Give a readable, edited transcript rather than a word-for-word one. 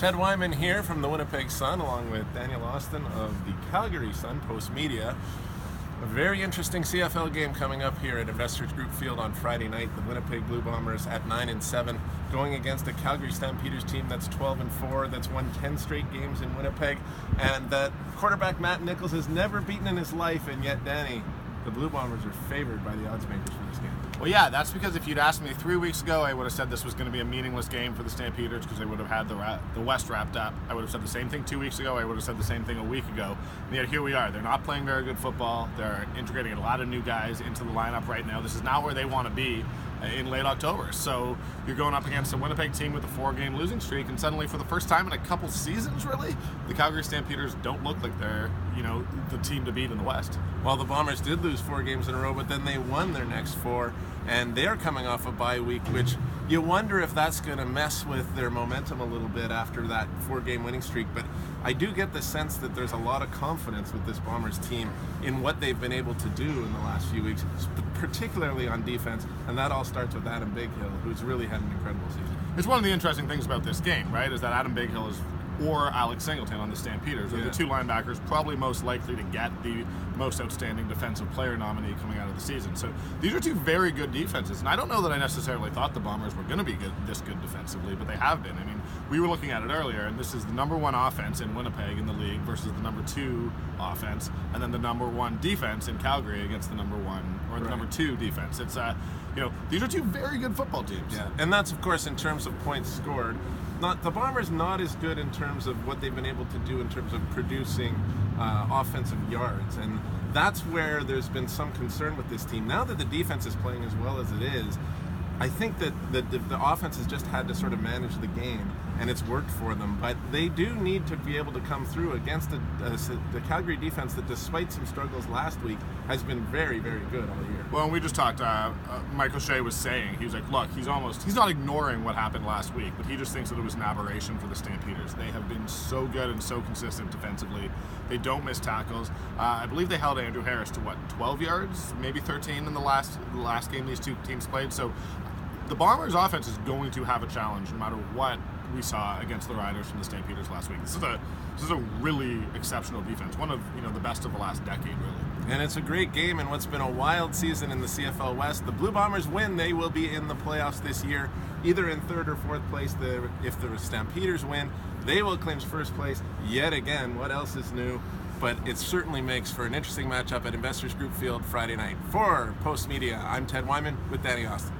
Ted Wyman here from the Winnipeg Sun, along with Daniel Austin of the Calgary Sun, Post Media. A very interesting CFL game coming up here at Investors Group Field on Friday night. The Winnipeg Blue Bombers at 9-7, going against a Calgary Stampeders team that's 12-4, that's won 10 straight games in Winnipeg, and that quarterback Matt Nichols has never beaten in his life, and yet, Danny, the Blue Bombers are favored by the odds makers for this game. Well, yeah, that's because if you'd asked me 3 weeks ago, I would have said this was going to be a meaningless game for the Stampeders because they would have had the West wrapped up. I would have said the same thing 2 weeks ago. I would have said the same thing a week ago. And yet here we are. They're not playing very good football. They're integrating a lot of new guys into the lineup right now. This is not where they want to be in late October. So you're going up against a Winnipeg team with a 4-game losing streak, and suddenly for the first time in a couple seasons, really, the Calgary Stampeders don't look like they're, the team to beat in the West. Well, the Bombers did lose 4 games in a row, but then they won their next 4, and they're coming off a bye week, which you wonder if that's going to mess with their momentum a little bit after that 4-game winning streak. But I do get the sense that there's a lot of confidence with this Bombers team in what they've been able to do in the last few weeks, particularly on defense, and that all starts with Adam Bighill, who's really had an incredible season. It's one of the interesting things about this game, right, is that Adam Bighill or Alex Singleton on the Stampeders are the two linebackers probably most likely to get the most outstanding defensive player nominee coming out of the season. So these are two very good defenses, and I don't know that I necessarily thought the Bombers were going to be this good defensively, but they have been. I mean, we were looking at it earlier, and this is the #1 offense in Winnipeg in the league versus the #2 offense, and then the #1 defense in Calgary against the #1 or the #2 defense. It's these are two very good football teams. Yeah, and that's of course in terms of points scored. The Bombers not as good in terms of what they've been able to do in terms of producing offensive yards, and that's where there's been some concern with this team. Now that the defense is playing as well as it is, I think that the offense has just had to sort of manage the game, and it's worked for them. But they do need to be able to come through against the Calgary defense that, despite some struggles last week, has been very, very good all year. Well, we just talked, Michael Shea was saying, he was like, look, he's not ignoring what happened last week, but he just thinks that it was an aberration for the Stampeders. They have been so good and so consistent defensively. They don't miss tackles. I believe they held Andrew Harris to, 12 yards, maybe 13 in the last game these two teams played. So the Bombers' offense is going to have a challenge no matter what we saw against the Riders from the Stampeders last week. This is a really exceptional defense, one of the best of the last decade, really. And it's a great game in what's been a wild season in the CFL West. The Blue Bombers win, they will be in the playoffs this year, either in 3rd or 4th place. If the Stampeders win, they will clinch 1st place yet again. What else is new? But it certainly makes for an interesting matchup at Investors Group Field Friday night. For Post Media, I'm Ted Wyman with Danny Austin.